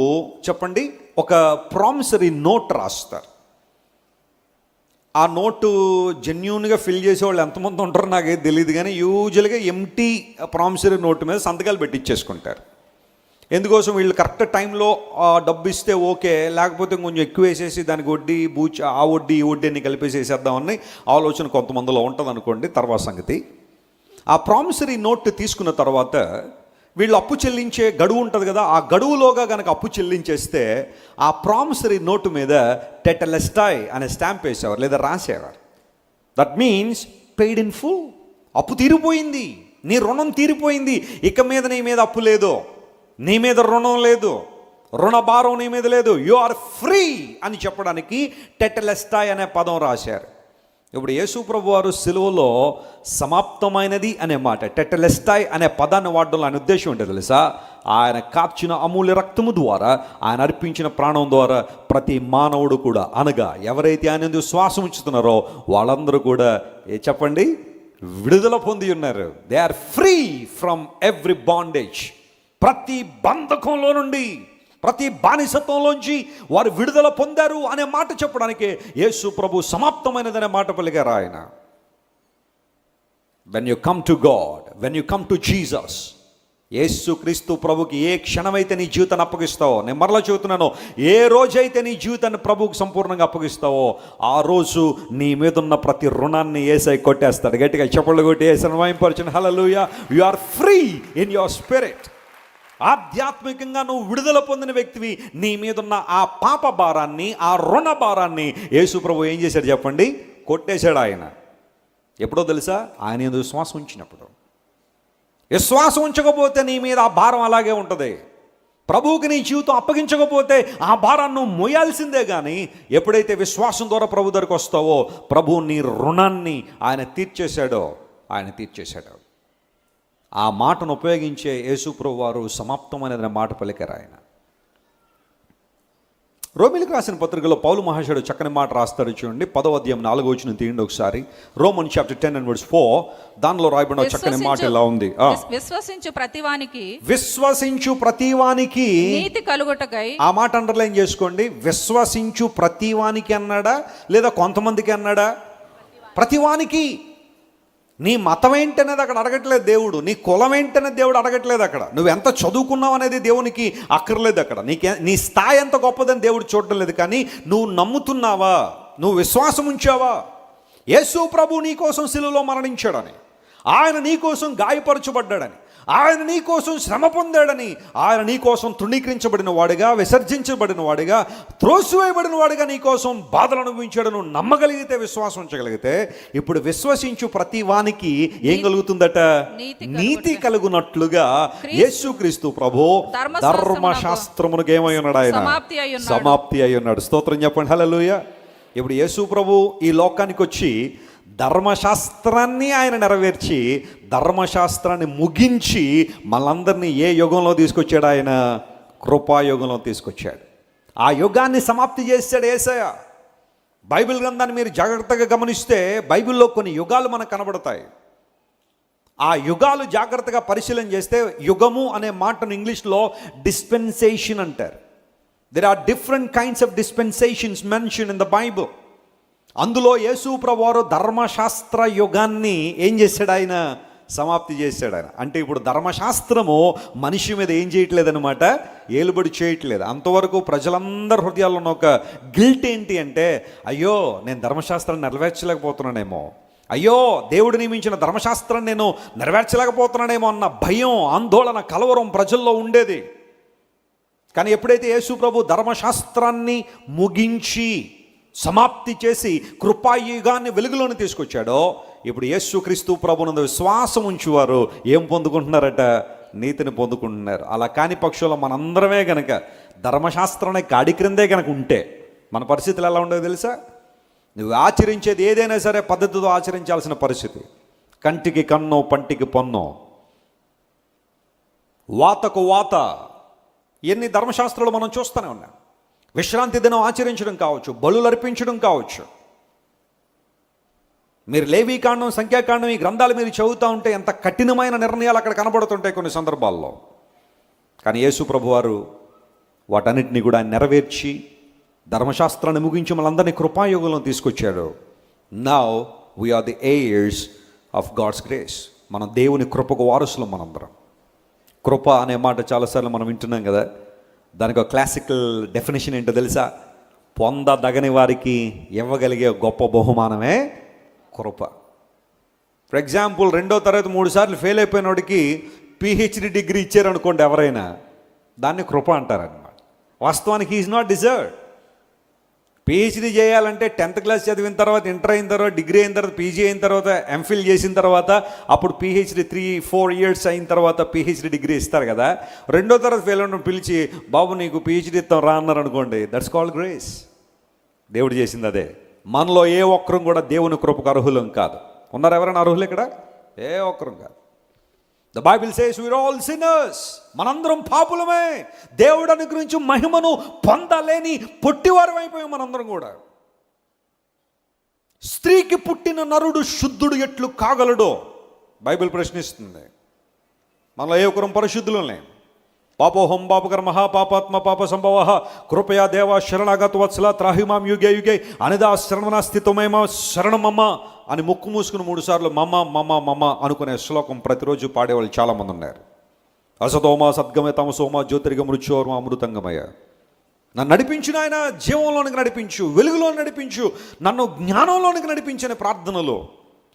చెప్పండి, ఒక ప్రామిసరీ నోట్ రాస్తారు. ఆ నోటు జెన్యూన్గా ఫిల్ చేసేవాళ్ళు ఎంతమంది ఉంటారో నాకేం తెలియదు, కానీ యూజువల్గా ఎంటీ ప్రామిసరీ నోటు మీద సంతకాలు పెట్టించేసుకుంటారు. ఎందుకోసం, వీళ్ళు కరెక్ట్ టైంలో డబ్బు ఇస్తే ఓకే, లేకపోతే కొంచెం ఎక్కువ వేసేసి దానికి వడ్డీ ఆ వడ్డీ ఈ వడ్డీ అన్ని కలిపేసేసేద్దామని ఆలోచన కొంతమందిలో ఉంటుంది అనుకోండి. తర్వాత సంగతి, ఆ ప్రామిసరీ నోట్ తీసుకున్న తర్వాత వీళ్ళు అప్పు చెల్లించే గడువు ఉంటుంది కదా, ఆ గడువులోగా కనుక అప్పు చెల్లించేస్తే ఆ ప్రామిసరీ నోటు మీద టెటెలెస్టాయ్ అనే స్టాంప్ వేసేవారు లేదా రాసేవారు. That means paid in full. అప్పు తీరిపోయింది, నీ రుణం తీరిపోయింది, ఇక మీద నీ మీద అప్పు లేదు, నీ మీద రుణం లేదు, రుణ భారం నీ మీద లేదు, యు ఆర్ ఫ్రీ అని చెప్పడానికి టెటెలెస్టాయ్ అనే పదం రాశారు. ఇప్పుడు యేసుప్రభు వారు సిలువలో సమాప్తమైనది అనే మాట, టెటెలెస్టాయ్ అనే పదాన్ని వాడడంలో ఆయన ఉద్దేశం ఏంటో తెలుసా? ఆయన కాచిన అమూల్య రక్తము ద్వారా, ఆయన అర్పించిన ప్రాణం ద్వారా ప్రతి మానవుడు కూడా, అనగా ఎవరైతే ఆయన శ్వాసం ఉంచుతున్నారో వాళ్ళందరూ కూడా చెప్పండి, విడుదల పొంది ఉన్నారు. They are free from every bondage. ప్రతి బంధకంలో నుండి, ప్రతి బానిసత్వంలోంచి వారు విడుదల పొందారు అనే మాట చెప్పడానికి యేసు ప్రభు సమాప్తమైనదనే మాట పలికారు ఆయన. When you come to God, when you come to Jesus, యేసు క్రీస్తు ప్రభుకి ఏ క్షణమైతే నీ జీవితాన్ని అప్పగిస్తావో, నేను మరలా చెబుతున్నాను, ఏ రోజైతే నీ జీవితాన్ని ప్రభువుకి సంపూర్ణంగా అప్పగిస్తావో ఆ రోజు నీ మీద ఉన్న ప్రతి రుణాన్ని యేసై కొట్టేస్తాడు. గట్టిగా చప్పట్లు కొట్టి యేసుని మహిమపరచండి. Hallelujah. You are free in your spirit. ఆధ్యాత్మికంగా నువ్వు విడుదల పొందిన వ్యక్తివి. నీ మీదున్న ఆ పాప భారాన్ని, ఆ రుణ భారాన్ని యేసు ప్రభు ఏం చేశాడు చెప్పండి? కొట్టేశాడు ఆయన. ఎప్పుడో తెలుసా? ఆయన ఏదో విశ్వాసం ఉంచినప్పుడు. విశ్వాసం ఉంచకపోతే నీ మీద ఆ భారం అలాగే ఉంటుంది. ప్రభువుకి నీ జీవితం అప్పగించకపోతే ఆ భారాన్ని నువ్వు మోయాల్సిందే. కానీ ఎప్పుడైతే విశ్వాసం ద్వారా ప్రభు దగ్గరికి వస్తావో, ప్రభు నీ రుణాన్ని ఆయన తీర్చేశాడో, ఆయన తీర్చేశాడు. ఆ మాటను ఉపయోగించే యేసుప్రభు వారు సమాప్తమైనదనే మాట పలికారు ఆయన. రోమీయులకు రాసిన పత్రికలో పౌలు మహాశయుడు చక్కని మాట రాస్తాడు చూడండి. 10వ అధ్యాయం 4వ వచనం తీయండి ఒకసారి. రోమన్ చాప్టర్ 10:4 దానిలో రాయబడిన చక్కని మాట ఇలా ఉంది. విశ్వసించు ప్రతివానికి నీతి కలుగుటకై. ఆ మాట అండర్లైన్ చేసుకోండి. విశ్వసించు ప్రతివానికి అన్నాడా లేదా కొంతమందికి అన్నాడా? ప్రతివానికి. నీ మతం ఏంటనేది అక్కడ అడగట్లేదు దేవుడు, నీ కులం ఏంటనేది దేవుడు అడగట్లేదు అక్కడ, నువ్వు ఎంత చదువుకున్నావు అనేది దేవునికి అక్కర్లేదు అక్కడ, నీ స్థాయి ఎంత గొప్పదని దేవుడు చూడటం లేదు. కానీ నువ్వు నమ్ముతున్నావా, నువ్వు విశ్వాసం ఉంచావా? యేసు ప్రభు నీ కోసం శిలువలో మరణించాడని, ఆయన నీ కోసం గాయపరచబడ్డాడని, ఆయన నీ కోసం శ్రమ పొందాడని, ఆయన నీ కోసం తృణీకరించబడిన వాడిగా, విసర్జించబడిన వాడిగా, త్రోసివేయబడిన వాడిగా నీ కోసం బాధలు అనుభవించాడు. నువ్వు నమ్మగలిగితే, విశ్వాసం ఉంచగలిగితే, ఇప్పుడు విశ్వసించు ప్రతి వానికి ఏం కలుగుతుందట? నీతి కలుగునట్లుగా యేసుక్రీస్తు ప్రభు ధర్మశాస్త్రమునకు ఏమై ఉన్నాడు? ఆయన సమాప్తి అయి ఉన్నాడు. స్తోత్రం చెప్పండి. హల్లెలూయా. ఇప్పుడు యేసు ప్రభు ఈ లోకానికి వచ్చి ధర్మశాస్త్రాన్ని ఆయన నెరవేర్చి, ధర్మశాస్త్రాన్ని ముగించి మనందరినీ ఏ యుగంలో తీసుకొచ్చాడు? ఆయన కృపాయుగంలో తీసుకొచ్చాడు. ఆ యుగాన్ని సమాప్తి చేశాడు యేసయ్య. బైబిల్ గ్రంథాన్ని మీరు జాగ్రత్తగా గమనిస్తే బైబిల్లో కొన్ని యుగాలు మనకు కనబడతాయి. ఆ యుగాలు జాగ్రత్తగా పరిశీలన చేస్తే, యుగము అనే మాటను ఇంగ్లీష్లో డిస్పెన్సేషన్ అంటారు. There are different kinds of dispensations mention in the Bible. అందులో యేసు ప్రభువారు ధర్మశాస్త్ర యుగాన్ని ఏం చేశాడు? ఆయన సమాప్తి చేశాడు ఆయన. అంటే ఇప్పుడు ధర్మశాస్త్రము మనిషి మీద ఏం చేయట్లేదన్నమాట, ఏలుబడి చేయట్లేదు. అంతవరకు ప్రజలందరి హృదయాల్లో ఉన్న ఒక గిల్ట్ ఏంటి అంటే, అయ్యో నేను ధర్మశాస్త్రాన్ని నెరవేర్చలేకపోతున్నానేమో, అయ్యో దేవుడు నియమించిన ధర్మశాస్త్రాన్ని నేను నెరవేర్చలేకపోతున్నానేమో అన్న భయం, ఆందోళన, కలవరం ప్రజల్లో ఉండేది. కానీ ఎప్పుడైతే యేసు ప్రభు ధర్మశాస్త్రాన్ని ముగించి సమాప్తి చేసి కృపాయుగాన్ని వెలుగులోని తీసుకొచ్చాడో, ఇప్పుడు యేసుక్రీస్తు ప్రభునందు విశ్వాసం ఉంచువారు ఏం పొందుకుంటున్నారట? నీతిని పొందుకుంటున్నారు. అలా కాని పక్షంలో మనందరమే గనక ధర్మశాస్త్రాన్ని కాడి క్రిందే గనక ఉంటే మన పరిస్థితులు ఎలా ఉండదో తెలుసా? నువ్వు ఆచరించేది ఏదైనా సరే పద్ధతితో ఆచరించాల్సిన పరిస్థితి. కంటికి కన్ను, పంటికి పన్ను, వాతకు వాత, ఎన్ని ధర్మశాస్త్రాలు మనం చూస్తూనే ఉన్నాం. విశ్రాంతి దినం ఆచరించడం కావచ్చు, బలులు అర్పించడం కావచ్చు. మీరు లేవీకాండం, సంఖ్యాకాండం ఈ గ్రంథాలు మీరు చదువుతూ ఉంటే ఎంత కఠినమైన నిర్ణయాలు అక్కడ కనబడుతుంటాయి కొన్ని సందర్భాల్లో. కానీ యేసు ప్రభువారు వాటన్నిటిని కూడా నెరవేర్చి ధర్మశాస్త్రాన్ని ముగించి మనందరినీ కృపాయుగంలో తీసుకొచ్చాడు. Now we are the heirs of God's grace. మనం దేవుని కృపకు వారసులం మనందరం. కృప అనే మాట చాలాసార్లు మనం వింటున్నాం కదా. దానికి ఒక క్లాసికల్ డెఫినేషన్ ఏంటో తెలుసా? పొందదగని వారికి ఇవ్వగలిగే గొప్ప బహుమానమే కృప. ఫర్ ఎగ్జాంపుల్ 2వ తరగతి 3 సార్లు ఫెయిల్ అయిపోయిన వాడికి పిహెచ్డి డిగ్రీ ఇచ్చారనుకోండి ఎవరైనా, దాన్ని కృప అంటారనమాట. వాస్తవానికి ఈజ్ నాట్ డిజర్వ్డ్. పిహెచ్డి చేయాలంటే 10th క్లాస్ చదివిన తర్వాత, ఇంటర్ అయిన తర్వాత, డిగ్రీ అయిన తర్వాత, పీజీ అయిన తర్వాత, ఎంఫిల్ చేసిన తర్వాత, అప్పుడు పిహెచ్డి 3-4 ఇయర్స్ అయిన తర్వాత పిహెచ్డి డిగ్రీ ఇస్తారు కదా. 2వ తరగతి ఫెయిల్ అయిన పిలిచి బాబు నీకు పిహెచ్డి ఇస్తాం రా అన్నారు అనుకోండి, దట్స్ కాల్డ్ గ్రేస్. దేవుడు చేసింది అదే. మనలో ఏ ఒక్కరం కూడా దేవుని కృపకు అర్హులం కాదు. ఉన్నారు ఎవరైనా అర్హులు ఇక్కడ? ఏ ఒక్కరం కాదు. The Bible says we are all sinners. మనందరం పాపులమే. దేవుడు అనుగ్రహించి మహిమను పొందలేని పొట్టివారం అయిపోయాం మనందరం కూడా. స్త్రీకి పుట్టిన నరుడు శుద్ధుడు ఎట్లు కాగలడో బైబిల్ ప్రశ్నిస్తుంది. మనలో ఏ ఒక్కరం పరిశుద్ధులు లేం. పాపోహం పాపకర్మ పాపాత్మ పాప సంభవ కృపయా దేవ శరణాగత వత్సల త్రాహిమాం యుగే యుగే అనిదా శరణనాస్థితమేమ శరణమమ్మ అని ముక్కు మూసుకుని 3 సార్లు మమ్మ మమ్మ మమ్మ అనుకునే శ్లోకం ప్రతిరోజు పాడేవాళ్ళు చాలామంది ఉన్నారు. అసతోమ సద్గమయ తమసోమ జ్యోతిర్గ మృత్యోర్మ అమృతంగమయ. నన్ను నడిపించిన ఆయన జీవంలోనికి నడిపించు, వెలుగులో నడిపించు, నన్ను జ్ఞానంలోనికి నడిపించని ప్రార్థనలో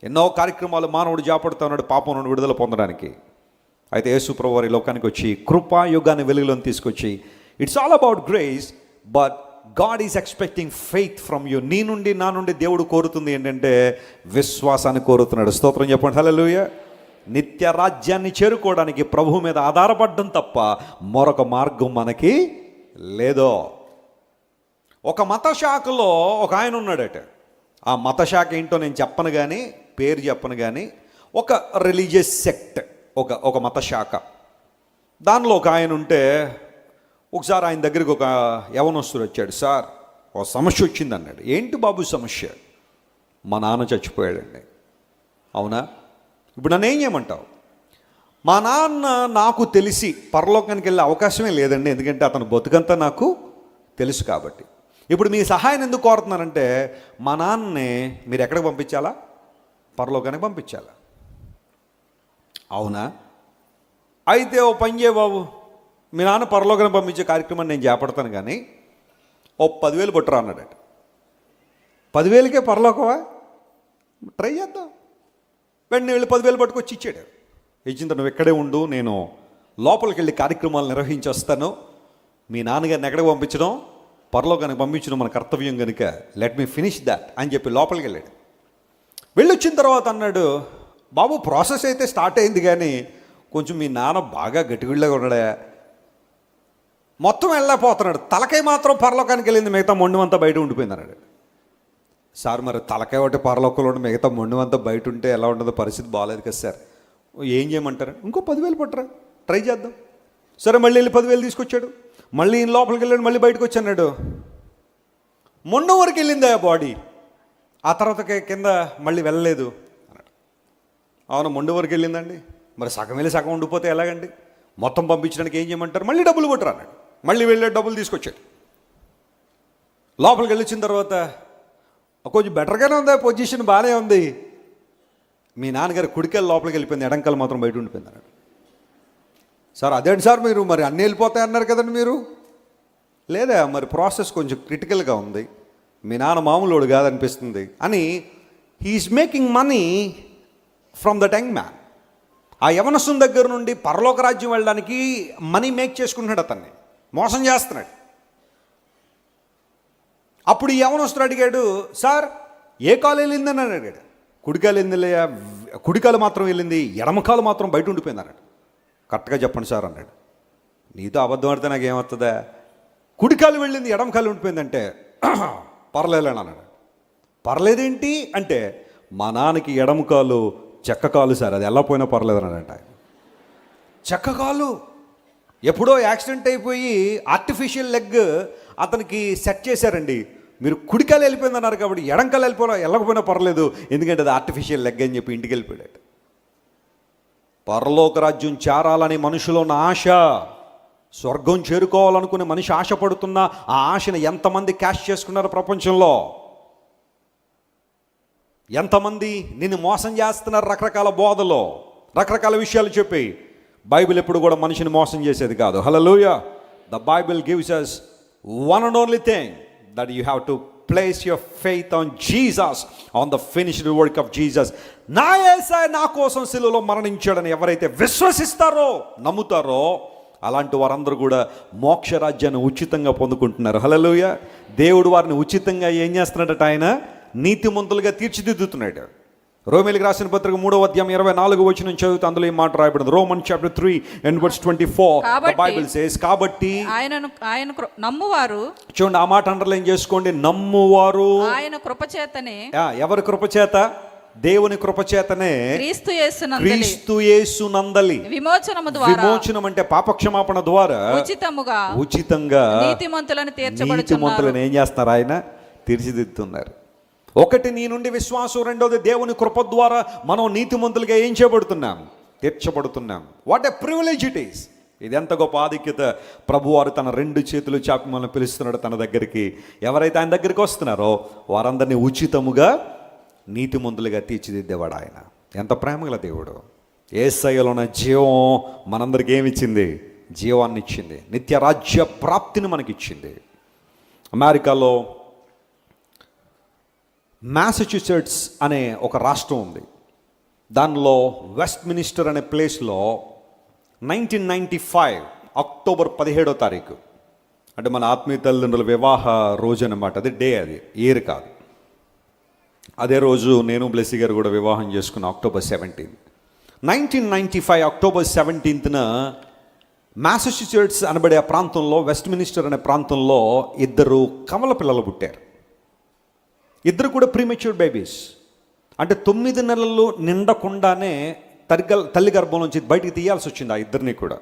ఎన్నో కార్యక్రమాలు మానవుడు చేపడుతూ ఉన్నాడు పాపం నుండి విడుదల పొందడానికి. అయితే యేసు ప్రభువు వారి లోకానికి వచ్చి కృపాయుగాన్ని వెలుగులోని తీసుకొచ్చి it's all about grace, but God is expecting faith from you. నీ నుండి నా నుండి దేవుడు కోరుతుంది ఏంటంటే విశ్వాసాన్ని కోరుతున్నాడు. స్తోత్రం చెప్పండి. హల్లెలూయా. నిత్య రాజ్యాన్ని చేరుకోవడానికి ప్రభువు మీద ఆధారపడడం తప్ప మరొక మార్గం మనకి లేదో. ఒక మత శాఖలో ఒక ఆయన ఉన్నాడట. ఆ మత శాఖ ఏంటో నేను చెప్పను కానీ, పేరు చెప్పను కానీ, ఒక రిలీజియస్ సెక్ట్, ఒక మత శాఖ. దానిలో ఒక ఆయన ఉంటే ఒకసారి ఆయన దగ్గరికి ఒక యవనస్తుడు వచ్చాడు. సార్ ఒక సమస్య వచ్చింది అన్నాడు. ఏంటి బాబు సమస్య? మా నాన్న చచ్చిపోయాడండి. అవునా? ఇప్పుడు నన్ను ఏం చేయమంటావు? మా నాన్న నాకు తెలిసి పరలోకానికి వెళ్ళే అవకాశమే లేదండి, ఎందుకంటే అతను బతుకంతా నాకు తెలుసు కాబట్టి. ఇప్పుడు మీ సహాయం ఎందుకు కోరుతున్నారంటే మా నాన్నని మీరు ఎక్కడికి పంపించాలా? పరలోకానికి పంపించాలా? అవునా? అయితే ఓ పని చేయ బాబు, మీ నాన్న పరలోకానికి పంపించే కార్యక్రమాన్ని నేను చేపడతాను కానీ ఓ 10,000 పట్టురా అన్నాడట. 10,000కే పరలోకమా? ట్రై చేద్దాం. వెంటనే వెళ్ళి 10,000 పట్టుకొచ్చి ఇచ్చాడు. ఇచ్చిన తర్వాత నువ్వు ఎక్కడే ఉండు, నేను లోపలికి వెళ్ళి కార్యక్రమాలు నిర్వహించి వస్తాను. మీ నాన్నగారిని ఎక్కడికి పంపించడం? పరలోకానికి పంపించడం మన కర్తవ్యం కనుక లెట్ మీ ఫినిష్ దాట్ అని చెప్పి లోపలికి వెళ్ళాడు. వెళ్ళొచ్చిన తర్వాత అన్నాడు, బాబు ప్రాసెస్ అయితే స్టార్ట్ అయింది కానీ కొంచెం మీ నాన్న బాగా గట్టిగుళ్ళగా ఉన్నాడా, మొత్తం వెళ్ళకపోతున్నాడు, తలకాయ మాత్రం పరలోకానికి వెళ్ళింది, మిగతా మొండివంతా బయట ఉండిపోయింది అన్నాడు. సార్ మరి తలకాయ ఒకటి పరలోకంలో ఉండి మిగతా మొండివంతా బయట ఉంటే ఎలా ఉండదో, పరిస్థితి బాగాలేదు కదా సార్, ఏం చేయమంటారు? ఇంకో 10,000 పట్టరా, ట్రై చేద్దాం. సరే మళ్ళీ వెళ్ళి 10,000 తీసుకొచ్చాడు. మళ్ళీ ఈయన లోపలికి వెళ్ళాడు, మళ్ళీ బయటకు వచ్చాడు. మొండం వరకు వెళ్ళింది ఆ బాడీ, ఆ తర్వాత కింద మళ్ళీ వెళ్ళలేదు అన్నాడు. అవును మొండం వరకు వెళ్ళిందండి, మరి సగం వెళ్ళి సగం ఉండిపోతే ఎలాగండి? మొత్తం పంపించడానికి ఏం చేయమంటారు? మళ్ళీ డబ్బులు కొట్టరా అన్నాడు. మళ్ళీ వెళ్ళాడు, డబ్బులు తీసుకొచ్చాడు. లోపలికి వెళ్ళొచ్చిన తర్వాత కొంచెం బెటర్గానే ఉంది, పొజిషన్ బాగానే ఉంది. మీ నాన్నగారు కుడికెళ్ళి లోపలికి వెళ్ళిపోయింది, ఎడంకల్ మాత్రం బయట ఉండిపోయింది అన్నాడు. సార్ అదేంటి సార్ మీరు మరి అన్నీ వెళ్ళిపోతాయి అన్నారు కదండి మీరు? లేదా మరి ప్రాసెస్ కొంచెం క్రిటికల్గా ఉంది, మీ నాన్న మామూలుడు కాదనిపిస్తుంది అని he is making money from that young man. ఆ యవనస్తుని దగ్గర నుండి పరలోక రాజ్యం వెళ్ళడానికి మనీ మేక్ చేసుకుంటున్నాడు, అతన్ని మోసం చేస్తున్నాడు. అప్పుడు ఈ యవనస్తుడు అడిగాడు, సార్ ఏ కాలేజీ వెళ్ళిందని అడిగాడు. కుడికాలు వెళ్ళింది, కుడికాలు మాత్రం వెళ్ళింది, ఎడమకాలు మాత్రం బయట ఉండిపోయింది అన్నాడు. కరెక్ట్గా చెప్పండి సార్ అన్నాడు. నీతో అబద్ధం ఆడితే నాకు ఏమవుతుందా? కుడికాలు వెళ్ళింది, ఎడమకాలు ఉండిపోయిందంటే పర్లేదని అన్నాడు. పర్లేదేంటి అంటే, మా నాన్నకి ఎడమకాలు చెక్కకాలు సార్, అది ఎలా పోయినా పర్లేదు అన్నాడంట. చెక్కకాలు ఎప్పుడో యాక్సిడెంట్ అయిపోయి ఆర్టిఫిషియల్ లెగ్ అతనికి సెట్ చేశారండి. మీరు కుడికాలు వెళ్ళిపోయింది అన్నారు కాబట్టి ఎడంకాలు వెళ్ళకపోయినా పర్లేదు, ఎందుకంటే అది ఆర్టిఫిషియల్ లెగ్ అని చెప్పి ఇంటికి వెళ్ళిపోయాడు. పరలోక రాజ్యం చేరాలని మనుషులో ఉన్న ఆశ, స్వర్గం చేరుకోవాలనుకునే మనిషి ఆశపడుతున్న ఆ ఆశను ఎంతమంది క్యాష్ చేసుకున్నారు ప్రపంచంలో? ఎంతమంది నిన్ను మోసం చేస్తున్నారు రకరకాల బోధలో, రకరకాల విషయాలు చెప్పి. బైబిల్ ఎప్పుడు కూడా మనిషిని మోసం చేసేది కాదు. Hallelujah. The Bible gives us one and only thing, that you have to place your faith on Jesus, on the finished work of Jesus. నా యేసయ్య నా కోసం సిలువలో మరణించాడని ఎవరైతే విశ్వసిస్తారో, నమ్ముతారో, అలాంటి వారందరూ కూడా మోక్ష రాజ్యాన్ని ఉచితంగా పొందుకుంటున్నారు. హల్లెలూయా. దేవుడు వారిని ఉచితంగా ఏం చేస్తున్నాడట? ఆయన నీతిమంతులుగా తీర్చిదిద్దుతున్నాడు. రోమీయులకు రాసిన పత్రిక 3వ అధ్యాయం 24వ వచనం చదివితే అందులో ఈ మాట రాయబడింది. Romans chapter 3 and verse 24. The Bible says, కాబట్టి ఆయన నమ్మువారు, చూడండి ఆ మాట అండర్లైన్ చేసుకోండి, నమ్మువారు ఆయన కృపచేతనే. ఎవరి కృపచేత? దేవుని కృపచేతనే క్రీస్తు యేసునందలి విమోచనము ద్వారా. విమోచనం అంటే పాపక్షమాపణ ద్వారా ఉచితంగా నీతిమంతులను ఏం చేస్తున్నారు? ఆయన తీర్చిదిద్దుతున్నారు. ఒకటి నీ నుండి విశ్వాసం, రెండోది దేవుని కృప ద్వారా మనం నీతిమంతులుగా ఏం చేయబడుతున్నాం? తీర్చబడుతున్నాం. What a privilege it is. ఇది ఎంత గొప్ప ఆధిక్యత. ప్రభువారు తన 2 చేతులు చాపి మనల్ని పిలుస్తున్నాడు తన దగ్గరికి. ఎవరైతే ఆయన దగ్గరికి వస్తున్నారో వారందరినీ ఉచితముగా నీతిమంతులుగా తీర్చిదిద్దేవాడు ఆయన. ఎంత ప్రేమగల దేవుడు. యేసయ్యలో ఉన్న జీవం మనందరికీ ఏమిచ్చింది? జీవాన్ని ఇచ్చింది. నిత్య రాజ్య ప్రాప్తిని మనకిచ్చింది. అమెరికాలో మ్యాసచ్యూసెట్స్ అనే ఒక రాష్ట్రం ఉంది. దానిలో వెస్ట్ మినిస్టర్ అనే ప్లేస్లో 1995 అక్టోబర్ 17వ తారీఖు, అంటే మన ఆత్మీయ తల్లిదండ్రుల వివాహ రోజు అన్నమాట. అది డే, అది ఇయర్ కాదు. అదే రోజు నేను బ్లెస్సీ గారు కూడా వివాహం చేసుకున్న October 17. 1995 October 17న మ్యాసచ్యూసెట్స్ అనబడే ఆ ప్రాంతంలో, వెస్ట్ మినిస్టర్ అనే ప్రాంతంలో 2 కమల పిల్లలు పుట్టారు. 2 కూడా ప్రీమెచ్యూర్ బేబీస్. అంటే 9 నెలలు నిండకుండానే తల్లి గర్భం నుంచి బయటికి తీయాల్సి వచ్చింది ఆ 2 కూడా,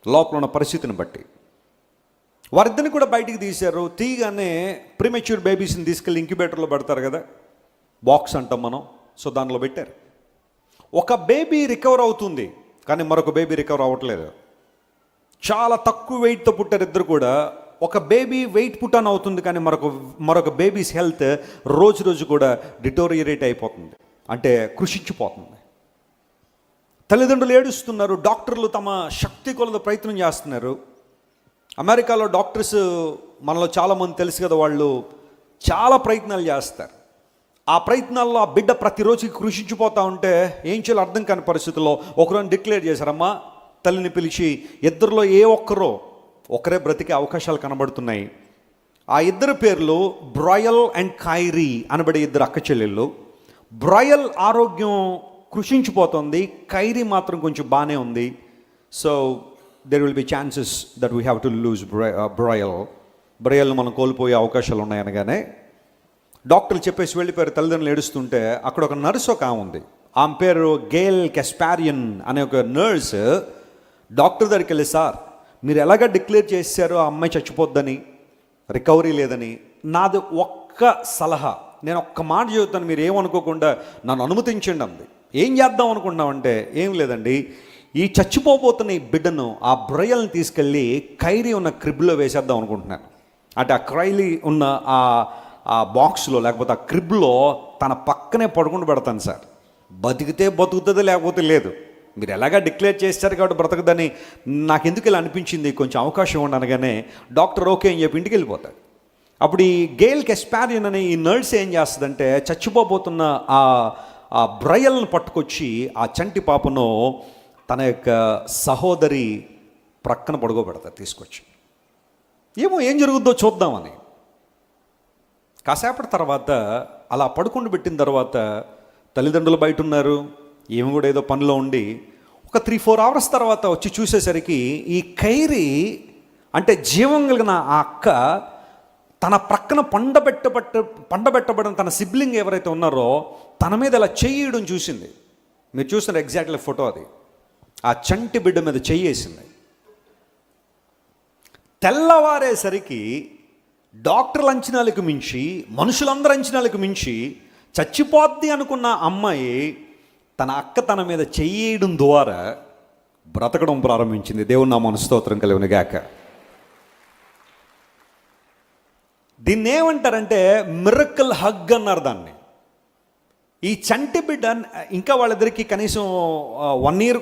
లోపల ఉన్న పరిస్థితిని బట్టి. వారిద్దరిని కూడా బయటికి తీశారు. తీయగానే ప్రీమెచ్యూర్ బేబీస్ని తీసుకెళ్ళి ఇంక్యుబేటర్లో పెడతారు కదా, బాక్స్ అంటాం మనం. సో దానిలో పెట్టారు. ఒక బేబీ రికవర్ అవుతుంది, కానీ మరొక బేబీ రికవర్ అవ్వట్లేదు. చాలా తక్కువ వెయిట్తో పుట్టారు 2 కూడా. ఒక బేబీ వెయిట్ పుటాన్ అవుతుంది, కానీ మరొక బేబీస్ హెల్త్ రోజు రోజు కూడా డిటోరియేట్ అయిపోతుంది, అంటే కృషించిపోతుంది. తల్లిదండ్రులు ఏడుస్తున్నారు. డాక్టర్లు తమ శక్తి కొలది ప్రయత్నం చేస్తున్నారు. అమెరికాలో డాక్టర్స్ మనలో చాలామంది తెలుసు కదా, వాళ్ళు చాలా ప్రయత్నాలు చేస్తారు. ఆ ప్రయత్నాల్లో ఆ బిడ్డ ప్రతిరోజుకి కృషించిపోతూ ఉంటే ఏం చేయాలో అర్థం కాని పరిస్థితుల్లో ఒకరోజు డిక్లేర్ చేశారమ్మా, తల్లిని పిలిచి, 2లో ఏ ఒకరే బ్రతికే అవకాశాలు కనబడుతున్నాయి. ఆ 2 పేర్లు బ్రయల్ అండ్ కైరీ అనబడే 2 అక్క చెల్లెళ్ళు. బ్రయల్ ఆరోగ్యం కృషించిపోతుంది, కైరీ మాత్రం కొంచెం బాగానే ఉంది. So there will be chances that we have to lose బ్రయల్ను మనం కోల్పోయే అవకాశాలు ఉన్నాయనగానే డాక్టర్లు చెప్పేసి వెళ్ళిపోయారు. తల్లిదండ్రులు ఏడుస్తుంటే అక్కడ ఒక నర్సు ఒక ఆమె ఉంది. ఆమె పేరు గేల్ కెస్పారియన్ అనే ఒక నర్స్. డాక్టర్ దగ్గరికి వెళ్ళి, సార్ మీరు ఎలాగ డిక్లేర్ చేశారో ఆ అమ్మాయి చచ్చిపోద్దని, రికవరీ లేదని, నాది ఒక్క సలహా, నేను ఒక్క మాట చెబుతాను, మీరు ఏమనుకోకుండా నన్ను అనుమతించండి అంది. ఏం చేద్దాం అనుకుంటున్నామంటే, ఏం లేదండి, ఈ చచ్చిపోబోతున్న ఈ బిడ్డను, ఆ బ్రయల్ని తీసుకెళ్ళి కైరీ ఉన్న క్రిబ్లో వేసేద్దాం అనుకుంటున్నాను. అంటే ఆ క్రైలీ ఉన్న ఆ బాక్స్లో లేకపోతే ఆ క్రిబ్లో తన పక్కనే పడుకుంటూ పెడతాను సార్. బతికితే బతుకుతుంది, లేకపోతే లేదు. మీరు ఎలాగా డిక్లేర్ చేస్తారు కాబట్టి బ్రతకదని నాకు ఎందుకు ఇలా అనిపించింది, కొంచెం అవకాశం ఉండనగానే డాక్టర్ ఓకే అని చెప్పి ఇంటికి వెళ్ళిపోతాడు. అప్పుడు ఈ గేల్ కెస్పారియన్ అనే ఈ నర్స్ ఏం చేస్తుందంటే, చచ్చిపోబోతున్న ఆ బ్రయల్ని పట్టుకొచ్చి ఆ చంటి పాపను తన యొక్క సహోదరి ప్రక్కన పడుకోబెడతారు తీసుకొచ్చి. ఏం జరుగుద్దో చూద్దామని. కాసేపటి తర్వాత అలా పడుకుంటూ పెట్టిన తర్వాత తల్లిదండ్రులు బయట ఉన్నారు, ఈమె కూడా ఏదో పనిలో ఉండి ఒక 3-4 అవర్స్ తర్వాత వచ్చి చూసేసరికి ఈ ఖైరీ అంటే జీవం కలిగిన ఆ అక్క తన ప్రక్కన పండబెట్టబడిన తన సిబ్లింగ్ ఎవరైతే ఉన్నారో తన మీద ఇలా చెయ్యడం చూసింది. మీరు చూసిన ఎగ్జాక్ట్లీ ఫోటో అది. ఆ చంటి బిడ్డ మీద చెయ్యేసింది. తెల్లవారేసరికి డాక్టర్ల అంచనాలకు మించి, మనుషులందరి అంచనాలకు మించి చచ్చిపోద్ది అనుకున్న అమ్మాయి తన అక్క తన మీద చెయ్యడం ద్వారా బ్రతకడం ప్రారంభించింది. దేవుని నామమున స్తోత్రం కలుగును గాక. దీన్ని ఏమంటారంటే మిరకల్ హగ్ అన్నారు దాన్ని. ఈ చంటి బిడ్డ ఇంకా వాళ్ళిద్దరికి కనీసం 1 ఇయర్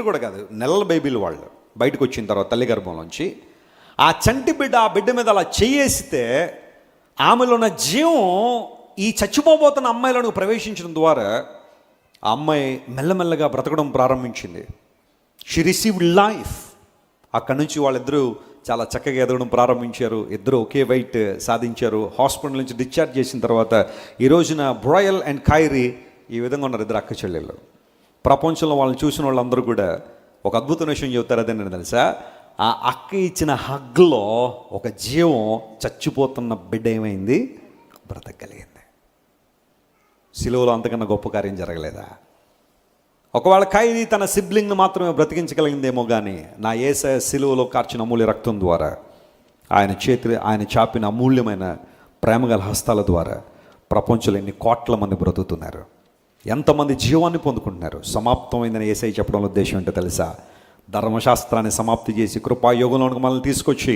కూడా కాదు, నెలల బేబీలు వాళ్ళు బయటకు వచ్చిన తర్వాత తల్లి గర్భంలోంచి ఆ చంటి బిడ్డ ఆ బిడ్డ మీద అలా చేయేస్తే ఆమెలో ఉన్న జీవం ఈ చచ్చిపోబోతున్న అమ్మాయిలను ప్రవేశించడం ద్వారా ఆ అమ్మాయి మెల్లమెల్లగా బ్రతకడం ప్రారంభించింది. She received life. అక్కడి నుంచి వాళ్ళిద్దరూ చాలా చక్కగా ఎదగడం ప్రారంభించారు. ఇద్దరు ఒకే వెయిట్ సాధించారు. హాస్పిటల్ నుంచి డిశ్చార్జ్ చేసిన తర్వాత ఈ రోజున బ్రాయల్ అండ్ ఖైరీ ఈ విధంగా ఉన్నారు, ఇద్దరు అక్క చెల్లెళ్ళు. ప్రపంచంలో వాళ్ళని చూసిన వాళ్ళందరూ కూడా ఒక అద్భుతమైన విషయం చెబుతారు. అదేంటంటే తెలుసా, ఆ అక్క ఇచ్చిన హగ్లో ఒక జీవం చచ్చిపోతున్న బిడ్డ ఏమైంది, బ్రతకగలిగింది. సిలువలో అంతకన్నా గొప్ప కార్యం జరగలేదా? ఒకవేళ ఖైదీ తన సిబ్లింగ్ను మాత్రమే బ్రతికించగలిగిందేమో కానీ నా యేసయ్య సిలువలో కార్చిన అమూల్య రక్తం ద్వారా, ఆయన చాపిన అమూల్యమైన ప్రేమగల హస్తాల ద్వారా ప్రపంచంలో ఎన్ని కోట్ల మంది బ్రతుకుతున్నారు, ఎంతమంది జీవాన్ని పొందుకుంటున్నారు. సమాప్తమైందని యేసయ్య చెప్పడంలో ఉద్దేశం ఏంటో తెలుసా? ధర్మశాస్త్రాన్ని సమాప్తి చేసి కృపాయోగంలోనికి మనల్ని తీసుకొచ్చి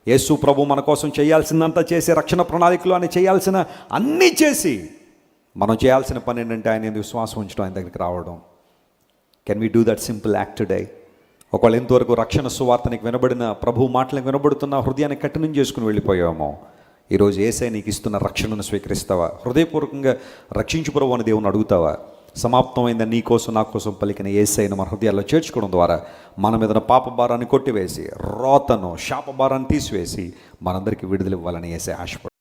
యేసు ప్రభు మన కోసం చేయాల్సిందంతా చేసి, రక్షణ ప్రణాళికలో ఆయన చేయాల్సిన అన్నీ చేసి, మనం చేయాల్సిన పని ఏంటంటే ఆయన విశ్వాసం ఉంచడం, ఆయన దగ్గరికి రావడం. Can we do that simple act today? ఒకవేళ ఎంతవరకు రక్షణ సువార్తనికి వినబడిన, ప్రభు మాటలకు వినబడుతున్న హృదయాన్ని కఠినం చేసుకుని వెళ్ళిపోయామో, ఈరోజు యేసయ్య నీకు ఇస్తున్న రక్షణను స్వీకరిస్తావా? హృదయపూర్వకంగా రక్షించు ప్రభు అని దేవుని అడుగుతావా? సమాప్తమైందని నీ కోసం నా కోసం పలికిన యేసయ్యను మన హృదయాల్లో చేర్చుకోవడం ద్వారా మన మీద పాప భారాన్ని కొట్టివేసి, రోతను శాప భారాన్ని తీసివేసి మనందరికీ విడుదల ఇవ్వాలని యేసయ్య ఆశపడు.